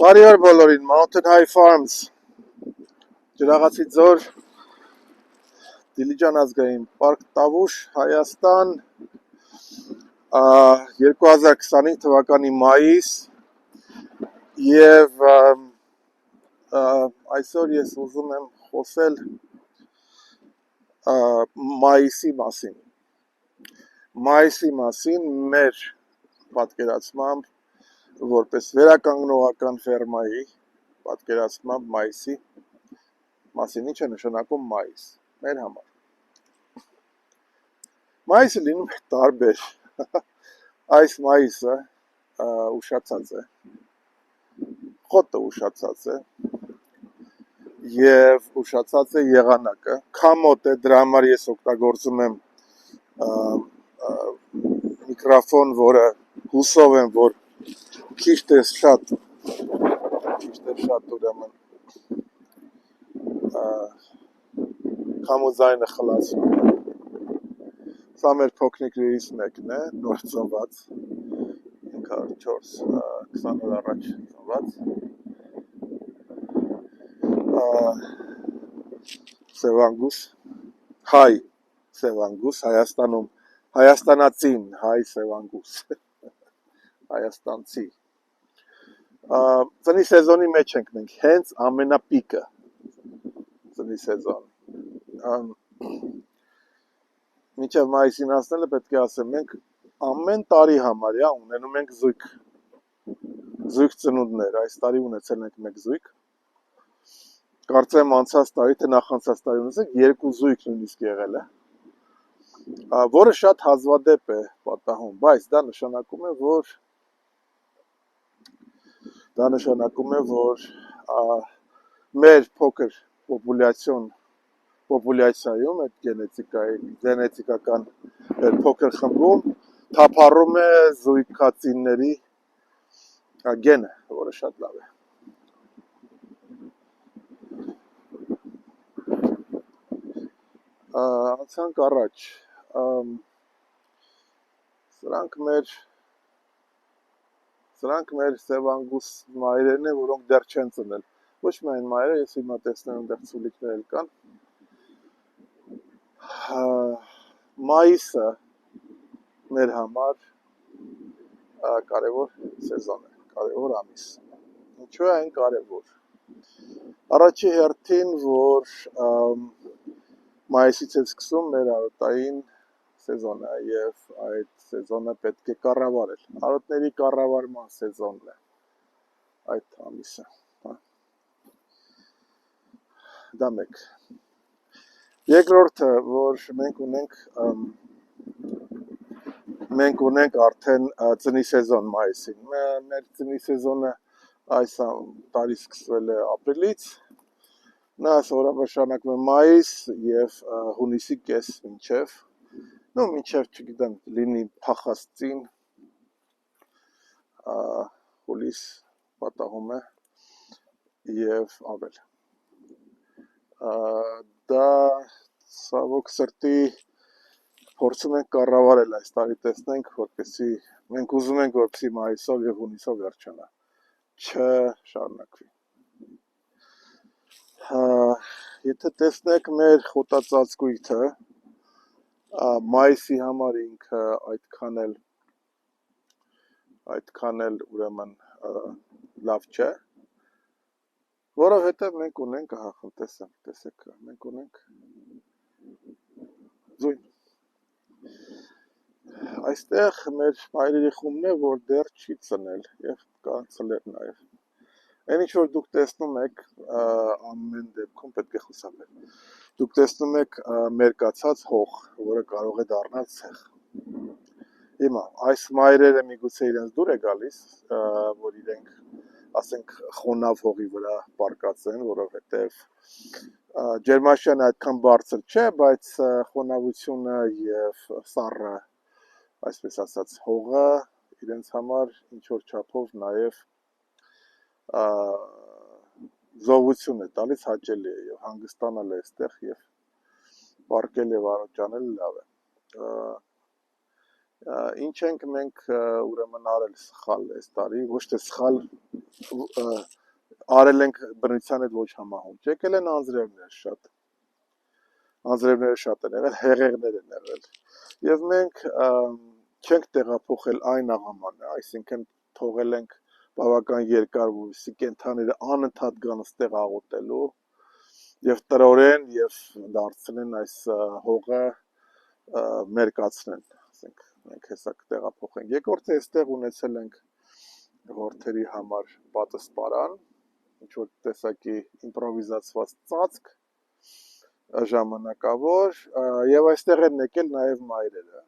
Բարի օր բոլորին, Mountain High Farms, Ջրաղացի ձոր, Դիլիջան ազգային պարկ Տավուշ, Հայաստան, 2025 թվականի մայիս և այսօր ես ուզում եմ խոսել մայիսի մասին մեր պատկերացմամբ որպես վերականգնողական ֆերմայի պատկերացմամբ մայիսի մասին ինչ է նշանակում մայիս մեր համար։ Մայիսը լինում է տարբեր, այս մայիսը ուշացած է, խոտը ուշացած է և ուշացած է եղանակը, քամոտ է, դրա համար ես օգտագործում եմ միկրոֆոն, որը հուսով եմ, որ քիչ թե շատ ուրեմն քամու ձայնը խլացնում է։ Սա մեր փոքրիկներից մեկն է, նոր ծնված, 20 օր առաջ ծնված, սևանգուս, հայ սևանգուս, Հայաստանում, հայաստանացին հայ սևանգուս, հայաստանցի։ Ծնի սեզոնի մեջ ենք մենք, հենց ամենապիկը ծնի սեզոն։ Մինչև մայիսին հասնելը պետք է ասեմ, մենք ամեն տարի համարյա ունենում ենք զույգ ծնունդներ, այս տարի ունեցել ենք մեկ զույգ, կարծեմ անցած տարի, թե նախանցած տարի ունեցեք, երկու զույգ նույնիսկ եղել է, որը շատ հազվադեպ է պատահում, բայց դա նշանակում է, որ մեր փոքր պոպուլյացիայում, այդ գենետիկական մեր փոքր խմբում թափառում է զույգածինների գենը, որը շատ լավ է։ Անցանք առաջ, սրանք մեր սևանգուս մայրերն են, որոնք դեռ չեն ծնել, ոչ միայն մայրը, ես հիմա տեսնում եմ դեռ ցուլիկներ էլ կան։ Մայիսը մեր համար կարևոր սեզոն է, կարևոր ամիս։ Ինչու է այն կարևոր։ Առաջի հերթին, որ մայիսից է սկսում մեր արոտային սեզոնը և այդ սեզոնը պետք է կառավարել։ Արոտների կառավարման սեզոնն է այդ ամիսը։ Դա մեկ։ Երկրորդը, որ մենք ունենք արդեն ծնի սեզոն մայիսին։ Մեր ծնի սեզոնը այս տարի սկսվել է ապրիլից, նա սովորաբար մայիս և հունիսի կես մինչև, չգիտեմ, լինի փախաստին, հուլիս պատահում է և ավել։ Դա ցավոք սրտի փորձում ենք կառավարել այս տարի, տեսնենք, որպեսզի մենք ուզում ենք, որպեսզի մայիսով և հունիսով վերջանա, չշարունակվի։ Եթե տեսնեք մեր խոտածածկույթը, մայիսի համար ինքը այդքան էլ ուրեմն լավ չէ, որովհետև մենք ունենք, տեսեք, մենք ունենք ձույն։ Այստեղ մեր մայրերի խումբն է, որ դեռ չի ծնել և կան ծլեր նաև։ Այն ինչ որ դուք տեսնում եք, ամեն դեպքում պետք է խուսափել։ Դուք տեսնում եք մերկացած հող, որը կարող է դառնալ ցեղ։ Հիմա, այս մայրերը միգուցե իրենց դուր է գալիս, որ իրենք, ասենք, խոնավ հողի վրա պարկած են, որովհետև ջերմաշյանը այդքան բարձր չէ, բայց խոնավությունը և սառը, այսպես ասած, հողը իրենց համար ինչ-որ չափով նաև զովություն է տալիս, հաճելի է և հանգստանալ է այստեղ և պարկել և արոճանել լավ է։ Ինչ ենք մենք ուրեմն արել սխալ այս տարի, ոչ թե սխալ, արել ենք բնության հետ ոչ համահունչ, եկել են անձրևներ շատ, անձրևները շատ են եղել, հեղեղներ են եղել, և մենք չենք տեղափոխել այն աղամանը, այսինքն թողել ենք բավական երկար, որպեսզի կենդանիները անընդհատ գան այստեղ աղոթելու և տրորեն և դարձնեն այս հողը մերկացնեն, ասենք մենք հեսա կտեղափոխենք։ Երկրորդը այստեղ ունեցել ենք որդերի համար պատասպարան, ինչ-որ տեսակի իմպրովիզացված ծածկ, ժամանակավոր, և այստեղ են եկել նաև մայրերը։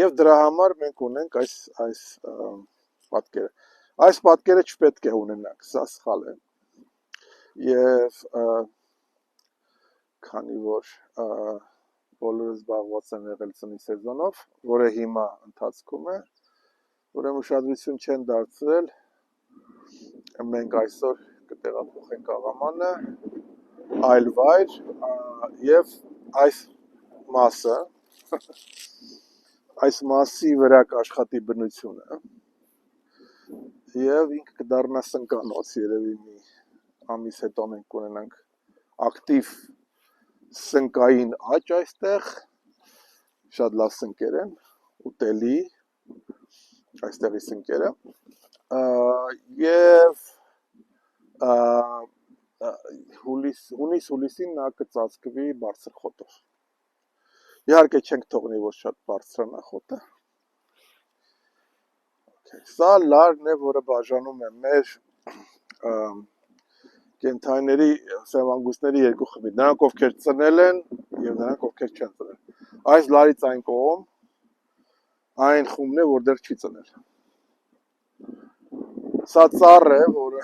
Եվ դրա համար մենք ունենք այս պատկերը։ Այս պատկերը չպետք է ունենանք, սա սխալ է։ Եվ քանի որ բոլորը զբաղված են եղել ծնի սեզոնով, որը հիմա ընթացքում է, ուրեմն ուշադրություն չեն դարձրել, մենք այսօր կտեղափոխենք աղամանը այլ վայր և այս մասը, այս մասի վրա կաշխատի բնությունը և ինքը կդառնա սնկանոց, երևի մի ամիս հետո մենք կունենանք ակտիվ սնկային աճ այստեղ, շատ լավ սնկեր են, ուտելի, այստեղի սնկերը, և հունիս-հուլիսին նա կծածկվի բարձր խոտով։ Իհարկե չենք թողնի, որ շատ բարձրանա խոտը։ Սա լարն է, որը բաժանում է մեր կենդանիների, սևանգուստների երկու խմբի, նրանք ովքեր ծնել են և նրանք ովքեր չեն ծնել։ Այս լարից այն կողմ այն խումբն է, որ դեռ չի ծնել։ Սա ծառ է, որը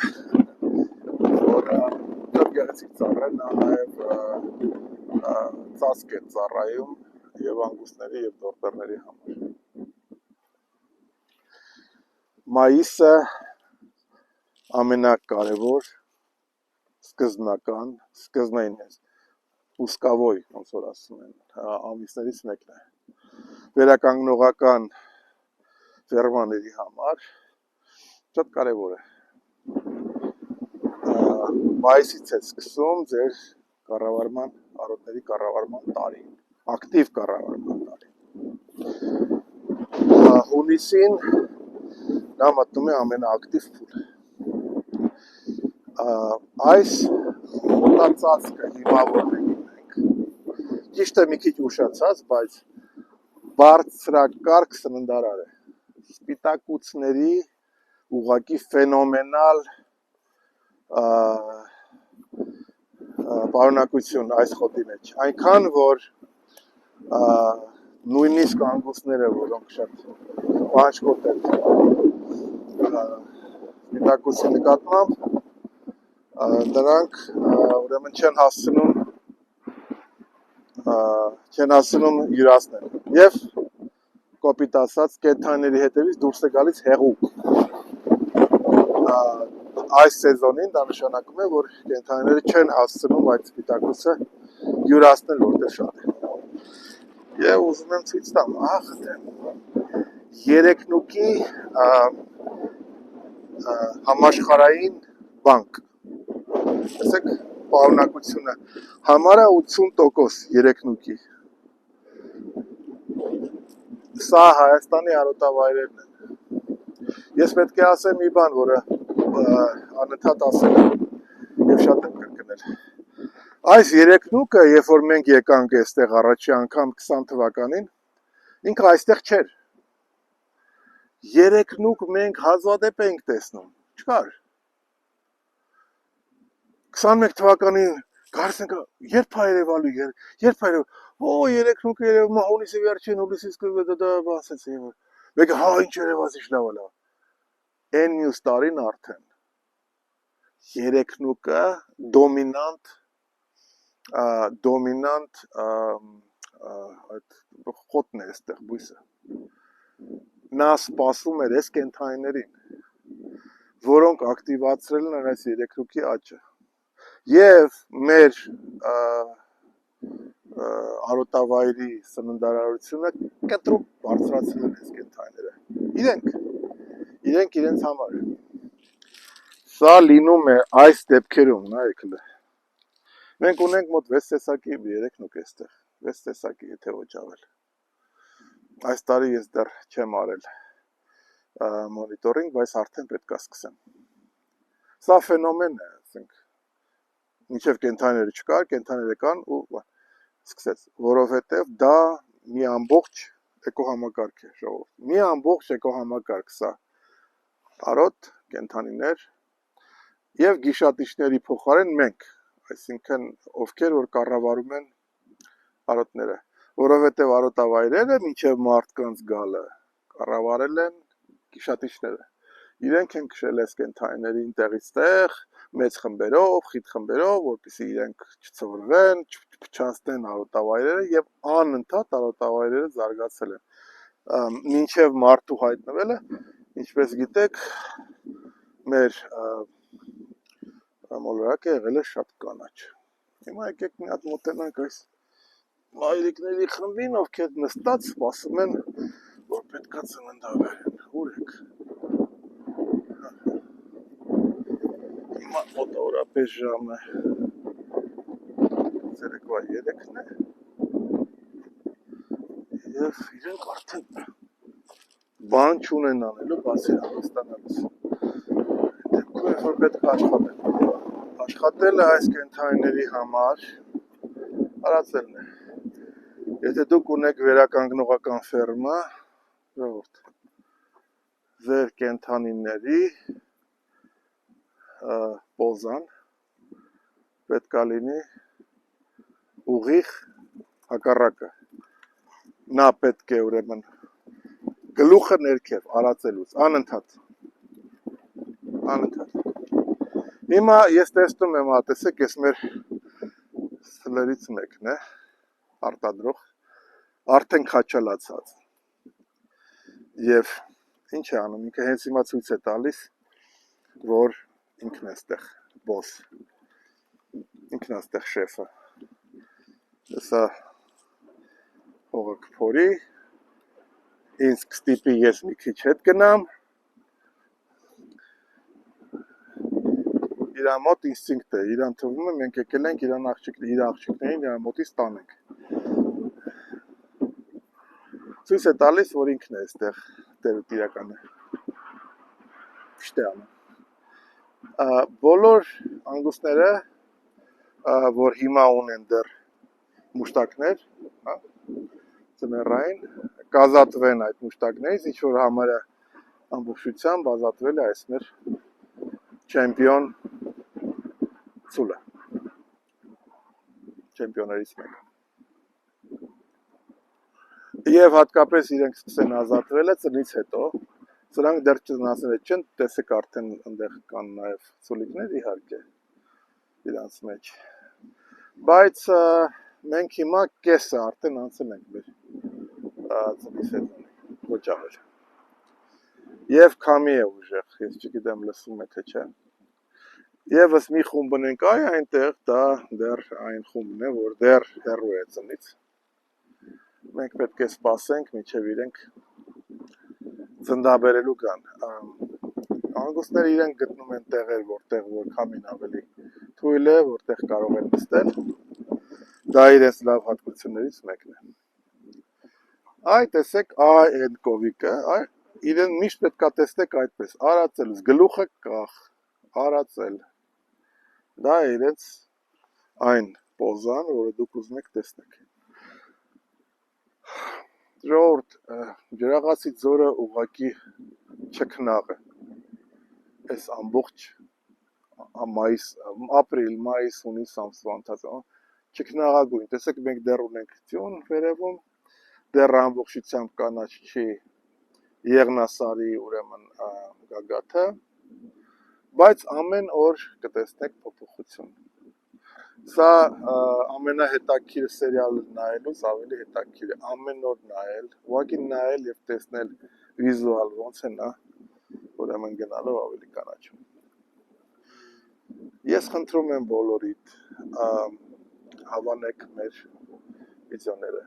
շատ գեղեցիկ ծառ է, նա նաև ծածկ է ծառայում և անգուստների և դորպերների համար։ Մայիսը ամենակարևոր, սկզբնական, սկզբնային ուսկավոյ, ոնց որ ասում են, ամիսներից մեկն է։ Վերականգնողական ֆերմաների համար շատ կարևոր է։ Մայիսից է սկսում ձեր կառավարման, արոտների կառավարման տարին, ակտիվ կառավարման տարին։ Հունիսին նա մտնում է ամենաակտիվ փուլ։ Այս խոտածածկը հիմա որ մենք ունենք, ճիշտ է մի քիչ ուշացած, բայց բարձրակարգ սննդարար է, սպիտակուցների ուղղակի ֆենոմենալ պարունակություն այս խոտի մեջ, այնքան որ նույնիսկ անգուստները, որոնք շատ պահանջկոտ են սպիտակուցի նկատմամբ, նրանք ուրեմն չեն հասցնում յուրացնել և կոպիտ ասած կենդանիների հետևից դուրս է գալիս հեղուկ։ Այս սեզոնին դա նշանակում է, որ կենդանիները չեն հասցնում այդ սպիտակուցը յուրացնել, որտեղ շատ է։ Եվ ուզում եմ ցույց տամ, երեքնուկի համաշխարհային բանկ։ Տեսեք պարունակությունը, համարը 80% երեքնուկի։ Սա Հայաստանի արոտավայրերն են։ Ես պետք է ասեմ մի բան, որը անընդհատ ասել եմ և շատ եմ կրկնել։ Այս երեքնուկը, երբ որ մենք եկանք այստեղ առաջի անգամ 20 թվականին, ինքը այստեղ չէր։ Երեքնուկ մենք հազվադեպ էինք տեսնում, չկար։ 21 թվականին գարս ենք, երբ հայրևալու, երբ հայրևալու, երեքնուկը երևում է հունիսի վերջին, հուլիսի սկզբին, ասեցի, մեկը ինչ երևաց, ինչ լավ է։ Էն մյուս տարին արդեն երեքնուկը դոմինանտ խոտն է այստեղ բույսը։ Նա սպասում էր այս կենդանիներին, որոնք ակտիվացրել են այս երեքնուկի աճը։ Եվ մեր արոտավայրի սննդարարությունը կտրուկ բարձրացրել են այս կենդանիները։ Իրենք իրենց համար։ Սա լինում է այս դեպքերում, նայեք լը։ Մենք ունենք մոտ 6 տեսակի, 3 այստեղ, 6 տեսակի, եթե ոչ ավել։ Այս տարի ես դեռ չեմ արել մոնիտորինգ, բայց արդեն պետք է սկսեմ։ Սա ֆենոմեն է, ասենք, մինչև կենդանիները չկար, կենդանիները կան ու սկսեց, որովհետև դա մի ամբողջ էկոհամակարգ է, ժողովուրդ։ Մի ամբողջ էկոհամակարգ սա։ Արոտ, կենդանիներ եւ գիշատիչների փոխարեն մենք, այսինքն ովքեր որ կառավարում են արոտները, որովհետև արոտավայրերը մինչև մարդկանց գալը կառավարել են գիշատիչները։ Իրենք են քշել այս կենդանիներին տեղից տեղ, մեծ խմբերով, խիտ խմբերով, որպեսզի իրենք չցվրվեն, չփչացնեն արոտավայրերը եւ անընդհատ արոտավայրերը զարգացել են։ Մինչև մարդու հայտնվելը, ինչպես գիտեք, մեր մոլորակը եղել է շատ կանաչ։ Հիմա եկեք մի հատ մոտենանք այս մայրիկների խմբին, ովքեր նստած սպասում են, որ պետքա ծննդավայրեն։ Ուր եք։ Հիմա մոտավորապես ժամը ցերեկվա 3-ն է։ Եվ իրենք արդեն բան չունեն անելու, բացի հանգստանալուց։ Դեպքում է, որ պետք է աշխատել։ Աշխատելը այս կենդանիների համար արածելն է։ Եթե դուք ունեք վերականգնողական ֆերմա, ժողովուրդ, ձեր կենդանիների պոզան պետք է լինի ուղիղ հակառակը։ Նա պետք է ուրեմն գլուխը ներքև արածելուց անընդհատ։ Հիմա ես տեսնում եմ, տեսեք, ես մեր սլերից մեկն է, արտադրող, արդեն քաչալացած։ Եվ ինչ է անում, ինքը հենց հիմա ցույց է տալիս, որ ինքն է ստեղ բոս, ինքն է ստեղ շեֆը։ Սա հողը կփորի, ինձ կստիպի ես մի քիչ հետ գնամ, իրան մոտ ինստինկտ է, իրան թվում է մենք եկել ենք իր աղջիկներին իրան մոտից տանենք։ Ցույց է տալիս, որ ինքն է այստեղ տերատիրականը։ Ճիշտ է անում։ Բոլոր անգուստները, որ հիմա ունեն դեռ մուշտակներ, ծմերային, կազատվեն այդ մուշտակներից, ինչ որ համարը ամբողջությամբ ազատվել է այս մեր չեմպիոն ցուլը, չեմպիոներից մեկը։ Եվ հատկապես իրենք սկսեն ազատվելը ծնից հետո, սրանք դեռ ծնացել չեն, տեսեք արդեն այնտեղ կան նաև ցուլիկներ իհարկե իրանց մեջ։ Բայց մենք հիմա կեսը արդեն անցել ենք մեր ծնից հետո, ոչ ավել։ Եվ քամի է ուժեղ, ես չգիտեմ լսում եք թե չէ։ Եվս մի խումբ ունենք այնտեղ, դա դեռ այն խումբն է, որ դեռ հեռու է ծնից։ Մենք պետք է սպասենք, մինչև իրենք ծննդաբերելու գան։ Անգուստները իրենք գտնում են տեղեր, որտեղ որ քամին ավելի թույլ է, որտեղ կարող են նստել։ Դա իրենց լավ հատկություններից մեկն է։ Այ տեսեք, այն կովիկը, իրեն միշտ պետք է տեսնեք այդպես, արածելուց, գլուխը կախ, արածել։ Դա է իրենց այն պոզան, որը դուք ուզում եք տեսնեք։ Ժողովուրդ, ջրաղացի ձորը ուղղակի չքնաղ է։ Այս ամբողջ ապրիլ, մայիս, հունիս ամսվա ընթացքում չքնաղագույն։ Տեսեք, մենք դեռ ունենք ձյուն վերևում, դեռ ամբողջությամբ կանաչ չի Եղնասարի ուրեմն գագաթը, բայց ամեն օր կտեսնեք փոփոխություն։ Սա ամենահետաքրքիր սերիալը նայելուց ավելի հետաքրքիր է, ամեն օր նայել, ուղղակի նայել եւ տեսնել վիզուալ ոնց է նա, ուրեմն գնալով ավելի կանաչում։ Ես խնդրում եմ բոլորիդ, հավանեք մեր վիդեոները,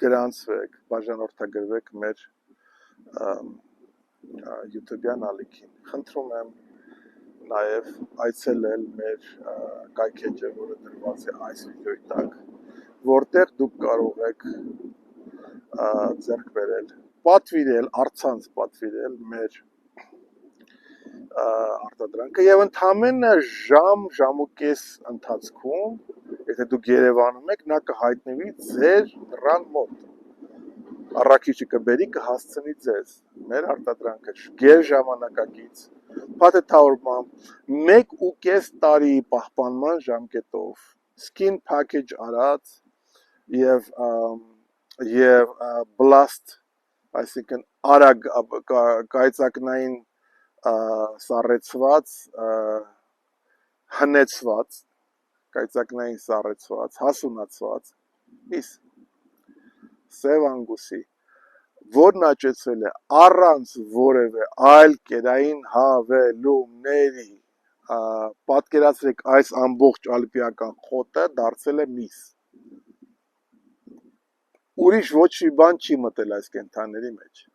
գրանցվեք, բաժանորդագրվեք մեր YouTube-յան ալիքին։ Խնդրում եմ, նաև այցելել մեր կայքեջը, որը դրված է այս վիդեոյի տակ, որտեղ դուք կարող եք ձեռք բերել, պատվիրել, առցանց պատվիրել մեր արտադրանքը եւ ընդամենը ժամ ու կես ընթացքում, եթե դուք Երևանում եք, նա կհայտնվի ձեր դռան մոտ։ Առաքիչը կբերի, կհասցնի ձեզ մեր արտադրանքը գեր ժամանակակից փաթեթավորմամբ 1.5 տարի պահպանման ժամկետով skin package արած եւ blast, այսինքն արագ կայծակնային սառեցված, հնեցված, կայծակնային սառեցված, հասունացված իս սև անգուսի, որն աճեցվել է առանց որևէ այլ կերային հավելումների, պատկերացրեք այս ամբողջ ալպիական խոտը դարձել է միս, ուրիշ ոչ մի բան չի մտել այս կենդանների մեջ,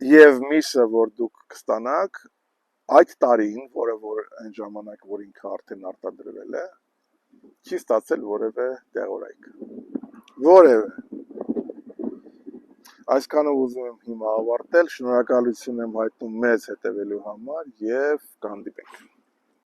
եւ միսը, որ դուք կստանաք այդ տարին, որը որ այն ժամանակ, որ ինքը արդեն արտադրվել է, չի ստացել որևէ դեղորայք, որևէ։ Այսքանով ուզում եմ հիմա ավարտել, շնորհակալություն եմ հայտնում մեզ հետևելու համար եւ կհանդիպենք։